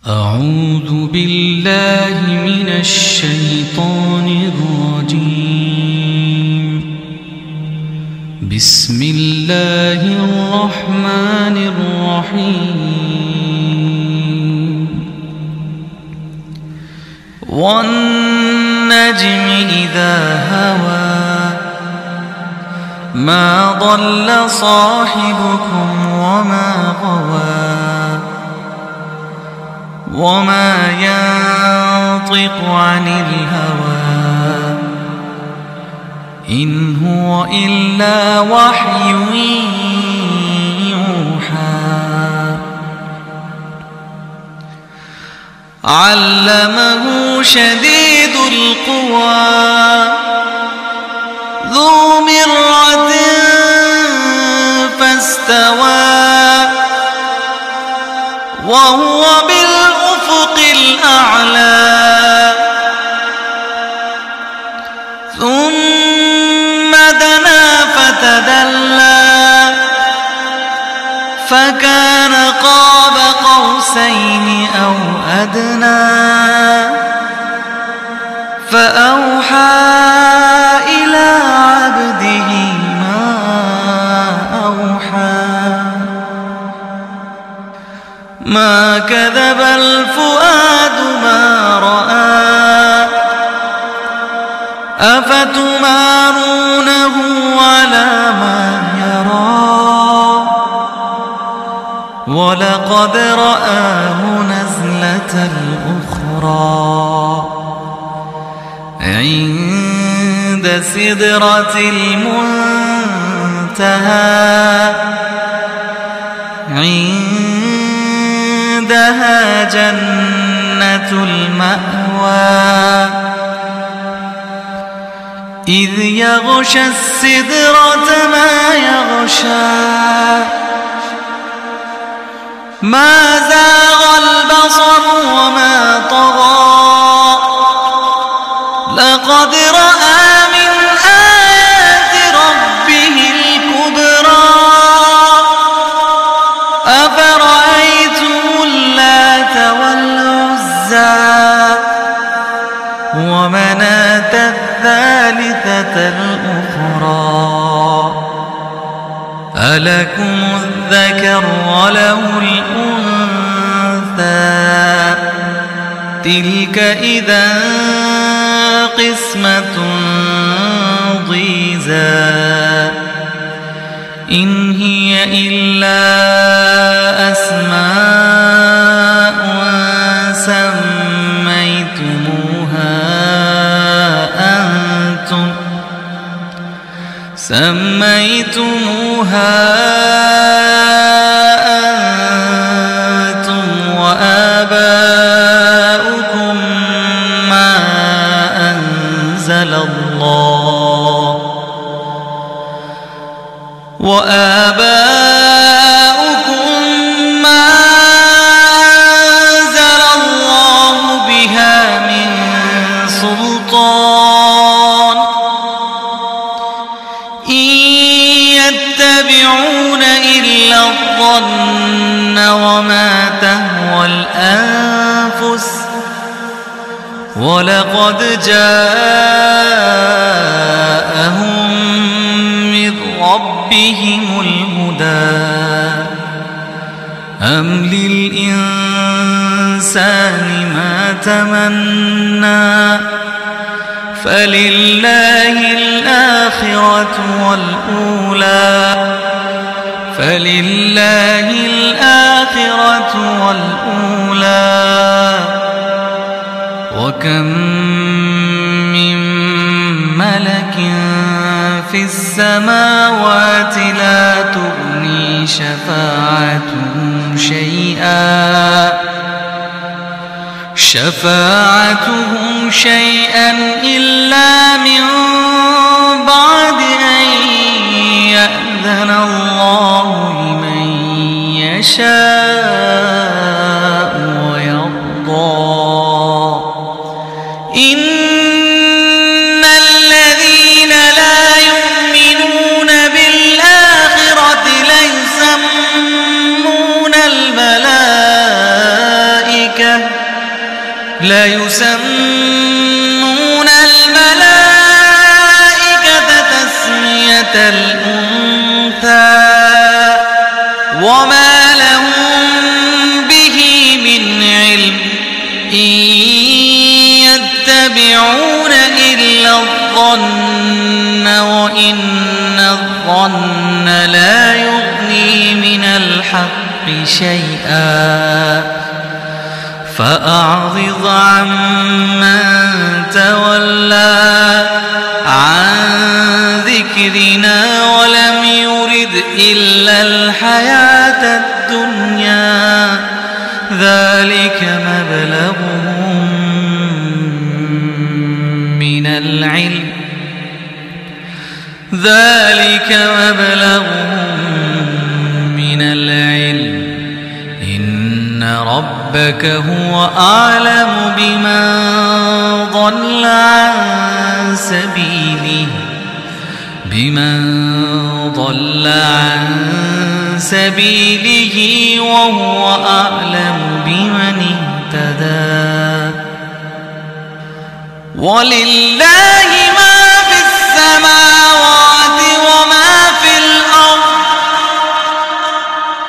أعوذ بالله من الشيطان الرجيم. بسم الله الرحمن الرحيم. والنجم إذا هوى ما ضل صاحبكم وما غوى وما ينطق عن الهوى إن هو إلا وحي يوحى. علمه شديد القوى ذو مرة فاستوى وهو بالأفق الأعلى. ثم دنا فتدلى فكان قاب قوسين أو أدنى. فأوحى إلى عبده ما أوحى. ما كذب الفؤاد ما رأى. أفتمارونه على ما يرى ولقد رآه نزلة أخرى عند سدرة المنتهى. عندها جنة المأوى. إذ يغشى السدرة ما يغشى. ما زاغ البصر وما طغى. لقد رأى من آيات ربه الكبرى. أفرأيتم اللات والعزى ومناة الثالثة الأخرى. ألكم الذكر وله الأنثى تلك إذا قسمة ضيزى. إن هي إلا أسماء سميتموها أنتم وآباؤكم ما أنزل الله بها من سلطان. إن يتبعون إلا الظن وما تهوى الأنفس ولقد جاءهم من ربهم الهدى. أم للإنسان ما تمنى فلله الآخرة والأولى. وكم من ملك في السماوات لا تغني شفاعتهم شيئا إلا من بعد أن يأذن الله لمن يشاء ويرضى. إن الذين لا يؤمنون بالآخرة ليسمون الملائكة ليسمون الملائكة تسمية الأنثى وما لهم به من علم إن يتبعون إلا الظن وإن الظن لا يغني من الحق شيئا فأعرض عمن تولى عن ذكرنا ولم يرد إلا الحياة الدنيا ذلك مبلغهم من العلم إن ربك هو أعلم بمن ضل عن سبيله وهو أعلم بمن اهتدى ولله ما في السماوات وما في الأرض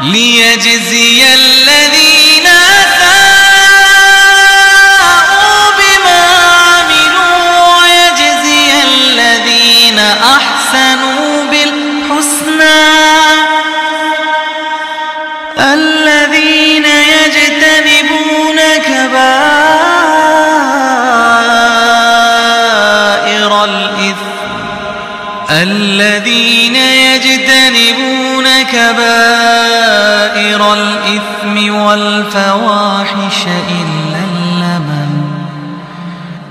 ليجزي الذين أساءوا بما عملوا ويجزي الذين أحسنوا بالحسنى الذين يجتنبون كبائر الإثم والفواحش إلا اللمم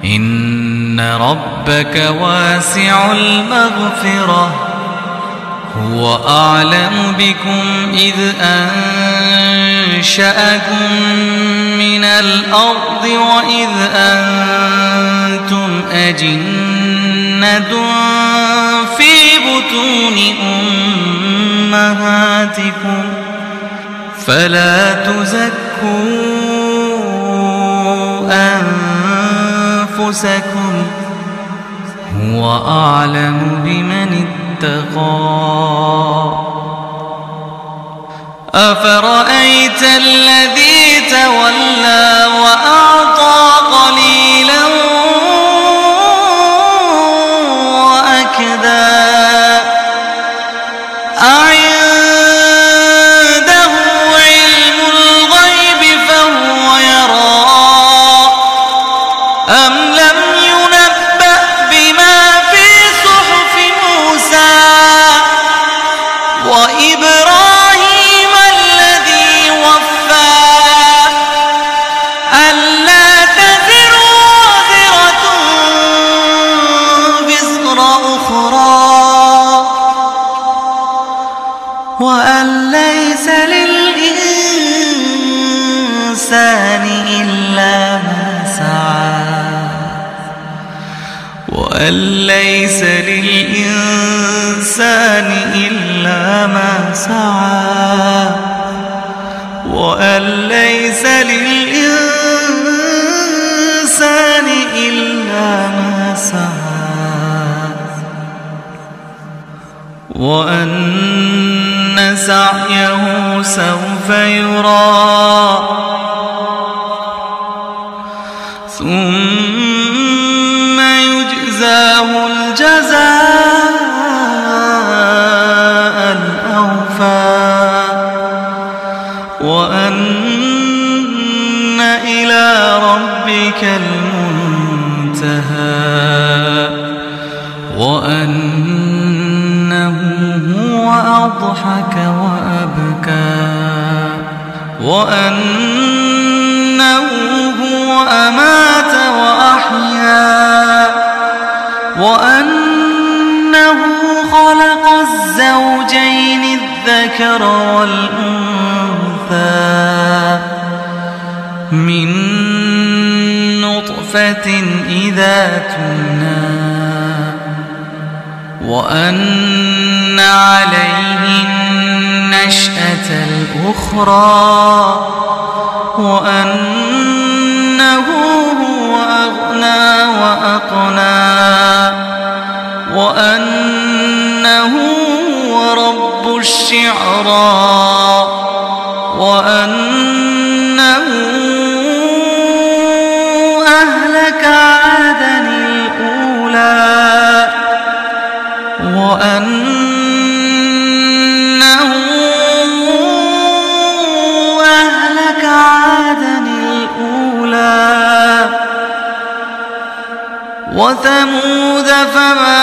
إن ربك واسع المغفرة هو أعلم بكم إذ أنشأكم من الأرض وإذ أنتم أجنة في بطون أمهاتكم فلا تزكوا أنفسكم هو أعلم بمن اتقى أفرأيت الذي تولى وأعطى قليلا وأكدى أعنده علم الغيب فهو يرى أم لم ينبأ بما في صحف موسى وإبراهيم الذي وفى ألا تزر وازرة وزر أخرى وأن ليس للإنسان إلا ما سعى وأن ليس للإنسان إلا ما سعى وأن ليس للإنسان إلا ما سعى وأن سعيه سوف يرى ثم يجزاه الجزاء الأوفى وأن إلى ربك المنتهى وأنه هو أضحك وأبكى وأنه هو أمات وأحيا وأنه خلق الزوجين الذكر والأنثى من نطفة إذا تمنى وأن عليه النشأة الأخرى وأن وأنه هو أغنى وأقنى وأنه هو رب الشعرى وأنه أهلك عادا الأولى وأنه أهلك عادا الأولى وثمود فما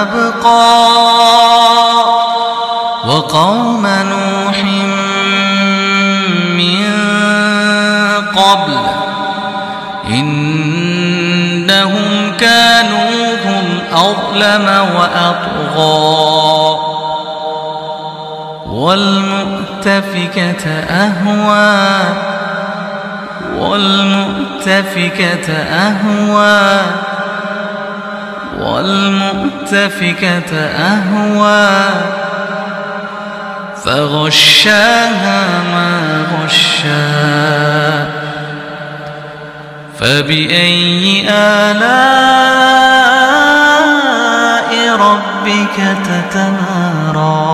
أبقى وقوم نوح من قبل إنهم كانوا هم أظلم وأطغى والمؤتفكة أهوى والمؤتفكة أهوى والمؤتفكة أهوى فغشاها ما غشا فبأي آلاء ربك تتمارى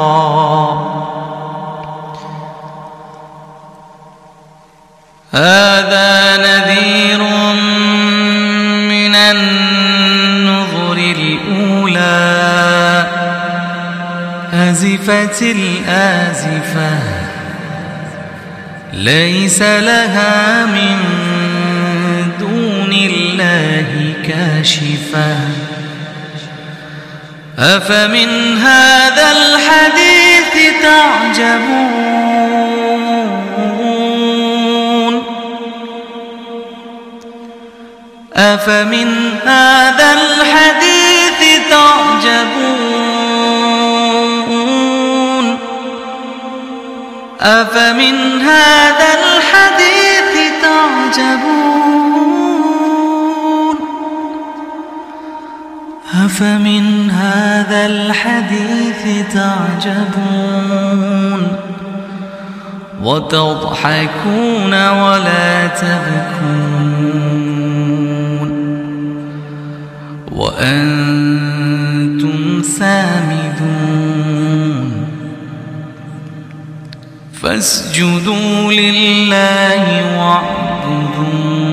هذا نذير من النذر الأولى أزفت الآزفة ليس لها من دون الله كاشفة أفمن هذا الحديث تعجبون أفمن هذا الحديث تعجبون أفمن هذا الحديث تعجبون أفمن هذا الحديث تعجبون وتضحكون ولا تبكون وأنتم سامدون فاسجدوا لله واعبدوا